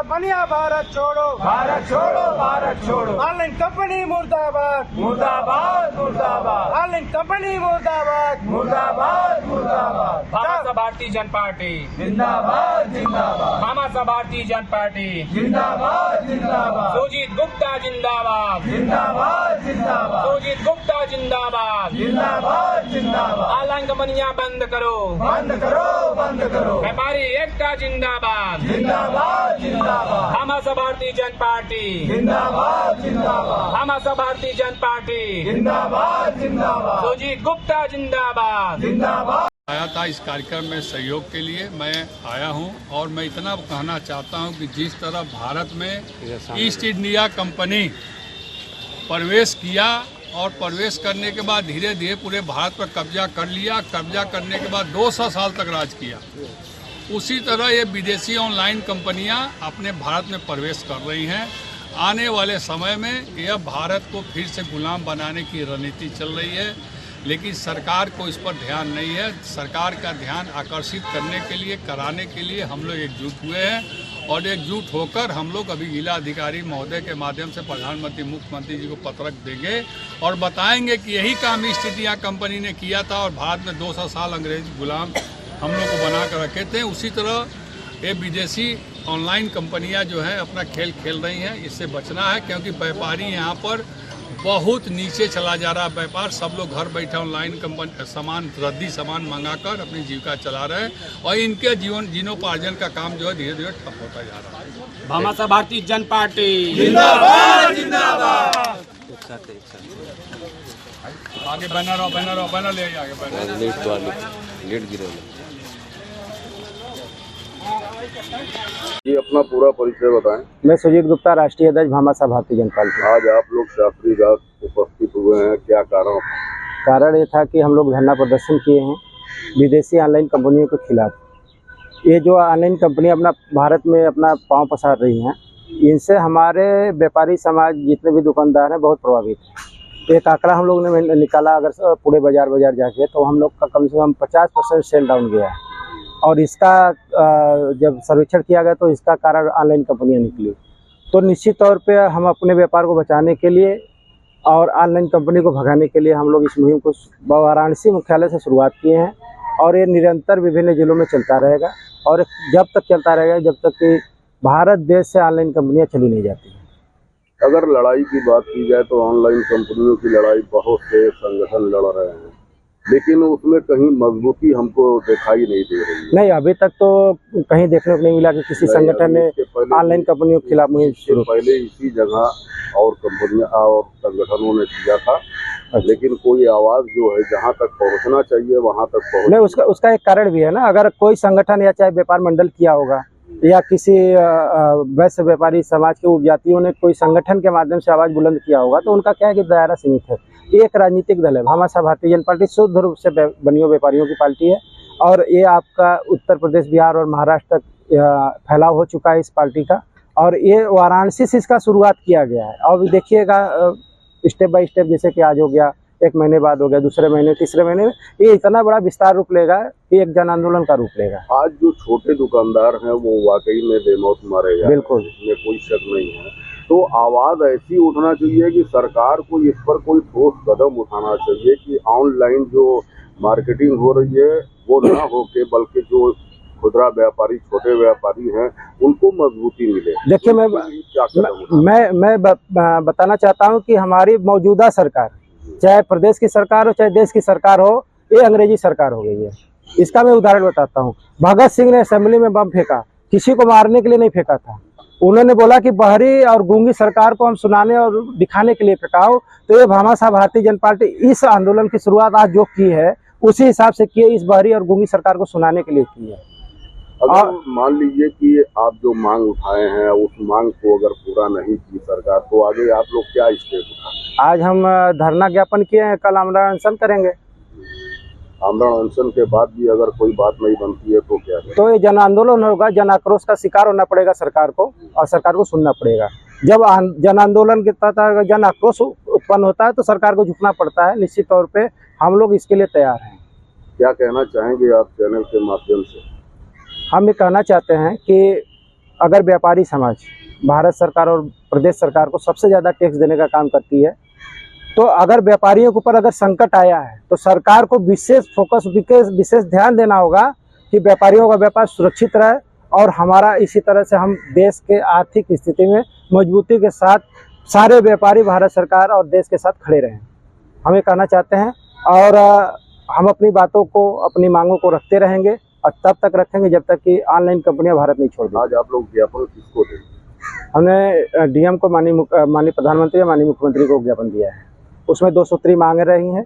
कंपनियां भारत छोड़ो, भारत छोड़ो, भारत छोड़ो। ऑनलाइन कंपनी मुर्दाबाद, मुर्दाबाद, मुर्दाबाद, ऑनलाइन कंपनी मुर्दाबाद, मुर्दाबाद, मुर्दाबाद। भामासा भारतीय जनता पार्टी जिंदाबाद, जिंदाबाद, भामासा भारतीय जनता पार्टी जिंदाबाद, जिंदाबाद, सुजीत गुप्ता जिंदाबाद, जिंदाबाद, जिंदाबाद, सुजीत गुप्ता जिंदाबाद। जिंदाबाद, जिंदाबाद। ऑनलाइन कंपनियां बंद करो, बंद करो, बंद करो। व्यापारी एकता जिंदाबाद, जिंदाबाद, जिंदाबाद, भामासा भारतीय जनता पार्टी, जिंदाबाद, जिंदाबाद, भामासा भारतीय जनता पार्टी, जिंदाबाद, जिंदाबाद, सुजीत गुप्ता जिंदाबाद। जिंदाबाद। आया था इस कार्यक्रम में सहयोग के लिए मैं आया हूं और मैं इतना कहना चाहता हूं कि जिस तरह भारत में ईस्ट इंडिया कंपनी प्रवेश किया और प्रवेश करने के बाद धीरे धीरे पूरे भारत पर कब्जा कर लिया, कब्जा करने के बाद 200 साल तक राज किया, उसी तरह ये विदेशी ऑनलाइन कंपनियां अपने भारत में प्रवेश कर रही हैं। आने वाले समय में यह भारत को फिर से गुलाम बनाने की रणनीति चल रही है, लेकिन सरकार को इस पर ध्यान नहीं है। सरकार का ध्यान आकर्षित करने के लिए, कराने के लिए हम लोग एकजुट हुए हैं और एकजुट होकर हम लोग अभी जिला अधिकारी महोदय के माध्यम से प्रधानमंत्री, मुख्यमंत्री जी को पत्रक देंगे और बताएंगे कि यही काम ईस्ट इंडिया कंपनी ने किया था और भारत में 200 साल अंग्रेज गुलाम हम लोग को बना कर रखे थे। उसी तरह ये विदेशी ऑनलाइन कंपनियां जो है अपना खेल खेल रही हैं, इससे बचना है क्योंकि व्यापारी यहाँ पर बहुत नीचे चला जा रहा है व्यापार। सब लोग घर बैठे ऑनलाइन सामान, रद्दी सामान मंगाकर अपनी जीविका चला रहे हैं और इनके जीवनोपार्जन का काम जो है धीरे धीरे ठप होता जा रहा है। भामासा भारतीय जनता पार्टी जिंदाबाद, जिंदाबाद। आगे बैनर हो, बैनर हो, बैनर ले आगे बैनर। लेट गिरे जी, अपना पूरा परिचय बताएं। मैं सुजीत गुप्ता, राष्ट्रीय अध्यक्ष भामासा भारतीय जनता पार्टी। आज आप लोग शास्त्री घाट उपस्थित हुए हैं, क्या कारण ये था कि हम लोग धरना प्रदर्शन किए हैं विदेशी ऑनलाइन कंपनियों के खिलाफ। ये जो ऑनलाइन कंपनी अपना भारत में अपना पांव पसार रही हैं, इनसे हमारे व्यापारी समाज जितने भी दुकानदार हैं बहुत प्रभावित हैं। एक आंकड़ा हम लोग ने निकाला, अगर पूरे बाजार जाके तो हम लोग का कम से कम 50% सेल डाउन गया है और इसका जब सर्वेक्षण किया गया तो इसका कारण ऑनलाइन कंपनियां निकली। तो निश्चित तौर पे हम अपने व्यापार को बचाने के लिए और ऑनलाइन कंपनी को भगाने के लिए हम लोग इस मुहिम को वाराणसी मुख्यालय से शुरुआत किए हैं और ये निरंतर विभिन्न जिलों में चलता रहेगा और जब तक चलता रहेगा जब तक कि भारत देश से ऑनलाइन कंपनियां चली नहीं जाती हैं। अगर लड़ाई की बात की जाए तो ऑनलाइन कंपनियों की लड़ाई बहुत से संगठन लड़ रहे हैं, लेकिन उसमें कहीं मजबूती हमको दिखाई नहीं दे रही है। नहीं, अभी तक तो कहीं देखने को नहीं मिला कि किसी संगठन ने ऑनलाइन कंपनियों के खिलाफ मुहिम शुरू। पहले इसी जगह और कंपनियां और संगठनों ने किया था, लेकिन कोई आवाज जो है जहां तक पहुंचना चाहिए वहां तक पहुंच नहीं। उसका एक कारण भी है ना, अगर कोई संगठन या चाहे व्यापार मंडल किया होगा या किसी वैश्य व्यापारी समाज के उपजातियों ने कोई संगठन के माध्यम से आवाज बुलंद किया होगा तो उनका क्या है कि दायरा सीमित है। ये एक राजनीतिक दल है। भामासा भारतीय जनता पार्टी शुद्ध रूप से बनियों व्यापारियों की पार्टी है और ये आपका उत्तर प्रदेश, बिहार और महाराष्ट्र तक फैलाव हो चुका है इस पार्टी का और ये वाराणसी से इसका शुरुआत किया गया है। और देखिएगा स्टेप बाय स्टेप, जैसे कि आज हो गया, एक महीने बाद हो गया, दूसरे महीने, तीसरे महीने में ये इतना बड़ा विस्तार रूप लेगा कि एक जन आंदोलन का रूप लेगा। आज जो छोटे दुकानदार हैं वो वाकई में बेमौत मारे जा रहे हैं, बिल्कुल, इसमें कोई शक नहीं है। तो आवाज ऐसी उठना चाहिए कि सरकार को इस पर कोई ठोस कदम उठाना चाहिए कि ऑनलाइन जो मार्केटिंग हो रही है वो ना हो के बल्कि जो खुदरा व्यापारी, छोटे व्यापारी हैं उनको मजबूती मिले। देखिए, मैं बताना चाहता हूं कि हमारी मौजूदा सरकार, चाहे प्रदेश की सरकार हो चाहे देश की सरकार हो, ये अंग्रेजी सरकार हो गई है। इसका मैं उदाहरण बताता हूँ। भगत सिंह ने असेंबली में बम फेंका, किसी को मारने के लिए नहीं फेंका था। उन्होंने बोला कि बहरी और गूंगी सरकार को हम सुनाने और दिखाने के लिए फेंकाओ। तो ये भामासा भारतीय जनता पार्टी इस आंदोलन की शुरुआत आज जो की है उसी हिसाब से की है, इस बहरी और गूंगी सरकार को सुनाने के लिए की है। अगर मान लीजिए कि आप जो मांग उठाए हैं उस मांग को अगर पूरा नहीं की सरकार तो आगे आप लोग क्या स्टेप उठाएंगे? आज हम धरना ज्ञापन किए हैं, कल आमरण अनशन करेंगे। आमरण अनशन के बाद भी अगर कोई बात नहीं बनती है तो क्या है? तो ये जन आंदोलन होगा, जन आक्रोश का शिकार होना पड़ेगा सरकार को और सरकार को सुनना पड़ेगा। जब जन आंदोलन के तहत जन आक्रोश उत्पन्न होता है तो सरकार को झुकना पड़ता है। निश्चित तौर पे हम लोग इसके लिए तैयार हैं। क्या कहना चाहेंगे आप चैनल के माध्यम से? हम ये कहना चाहते हैं कि अगर व्यापारी समाज भारत सरकार और प्रदेश सरकार को सबसे ज़्यादा टैक्स देने का काम करती है, तो अगर व्यापारियों के ऊपर अगर संकट आया है तो सरकार को विशेष फोकस विशेष ध्यान देना होगा कि व्यापारियों का व्यापार सुरक्षित रहे और हमारा इसी तरह से हम देश के आर्थिक स्थिति में मजबूती के साथ सारे व्यापारी भारत सरकार और देश के साथ खड़े रहें। हम ये कहना चाहते हैं और हम अपनी बातों को, अपनी मांगों को रखते रहेंगे और तब तक रखेंगे जब तक कि ऑनलाइन कंपनियां भारत नहीं छोड़ दें। आज आप लोग ज्ञापन किसको दें? हमने डीएम को, माननीय प्रधानमंत्री या माननीय मुख्यमंत्री को ज्ञापन दिया है। उसमें 2 सूत्री मांगे रही हैं।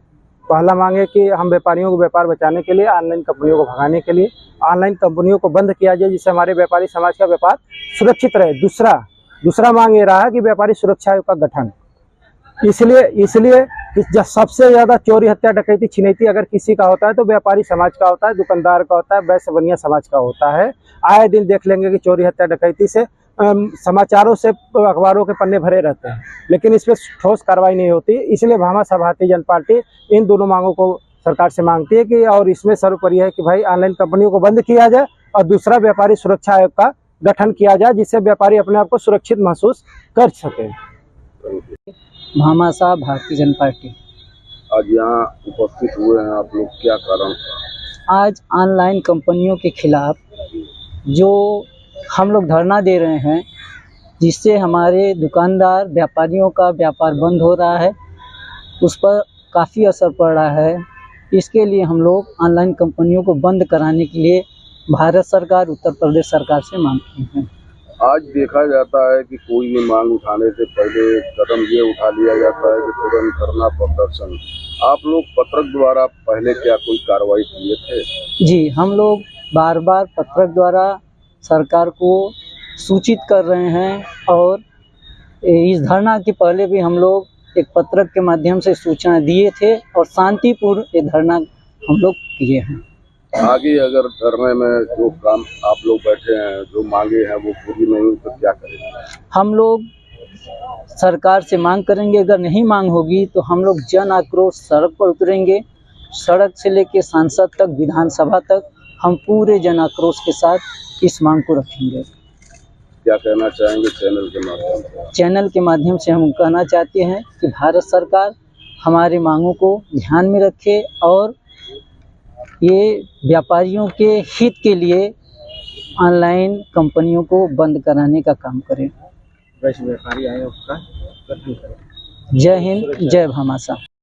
पहला मांग है कि हम व्यापारियों को व्यापार बचाने के लिए, ऑनलाइन कंपनियों को भगाने के लिए ऑनलाइन कंपनियों को बंद किया जाए, जिससे हमारे व्यापारी समाज का व्यापार सुरक्षित रहे। दूसरा मांग ये रहा है कि व्यापारी सुरक्षा आयोग का गठन, इसलिए कि जब सबसे ज़्यादा चोरी, हत्या, डकैती, छिनैती अगर किसी का होता है तो व्यापारी समाज का होता है, दुकानदार का होता है, वैश्य बनिया समाज का होता है। आए दिन देख लेंगे कि चोरी, हत्या, डकैती से समाचारों से अखबारों के पन्ने भरे रहते हैं, लेकिन इस पर ठोस कार्रवाई नहीं होती। इसलिए भामाशाह भारतीय जनता पार्टी इन दोनों मांगों को सरकार से मांगती है कि, और इसमें सर्वोपरि है कि भाई ऑनलाइन कंपनियों को बंद किया जाए और दूसरा व्यापारी सुरक्षा आयोग का गठन किया जाए, जिससे व्यापारी अपने आप को सुरक्षित महसूस कर सके। भामाशाह भारतीय जनता पार्टी। आज यहाँ उपस्थित हुए हैं आप लोग, क्या कारण? आज ऑनलाइन कंपनियों के खिलाफ जो हम लोग धरना दे रहे हैं, जिससे हमारे दुकानदार व्यापारियों का व्यापार बंद हो रहा है, उस पर काफ़ी असर पड़ रहा है। इसके लिए हम लोग ऑनलाइन कंपनियों को बंद कराने के लिए भारत सरकार, उत्तर प्रदेश सरकार से मांगते हैं। आज देखा जाता है कि कोई भी मांग उठाने से पहले कदम ये उठा लिया जाता है कि तुरंत धरना प्रदर्शन। आप लोग पत्रक द्वारा पहले क्या कोई कार्रवाई किए थे? जी, हम लोग बार बार पत्रक द्वारा सरकार को सूचित कर रहे हैं और इस धरना के पहले भी हम लोग एक पत्रक के माध्यम से सूचना दिए थे और शांतिपूर्ण ये धरना हम लोग किए हैं। आगे अगर धरने में जो काम आप लोग बैठे हैं, जो मांगे हैं वो पूरी नहीं हुई तो क्या करेंगे? हम लोग सरकार से मांग करेंगे। अगर नहीं मांग होगी तो हम लोग जन आक्रोश सड़क पर उतरेंगे। सड़क से लेके सांसद तक, विधानसभा तक हम पूरे जन आक्रोश के साथ इस मांग को रखेंगे। क्या कहना चाहेंगे चैनल के माध्यम से? चैनल के माध्यम से हम कहना चाहते हैं कि भारत सरकार हमारी मांगों को ध्यान में रखे और ये व्यापारियों के हित के लिए ऑनलाइन कंपनियों को बंद कराने का काम करें। वैश्य व्यापारी आयोग का गठन करें। जय हिंद, जय भामाशाह।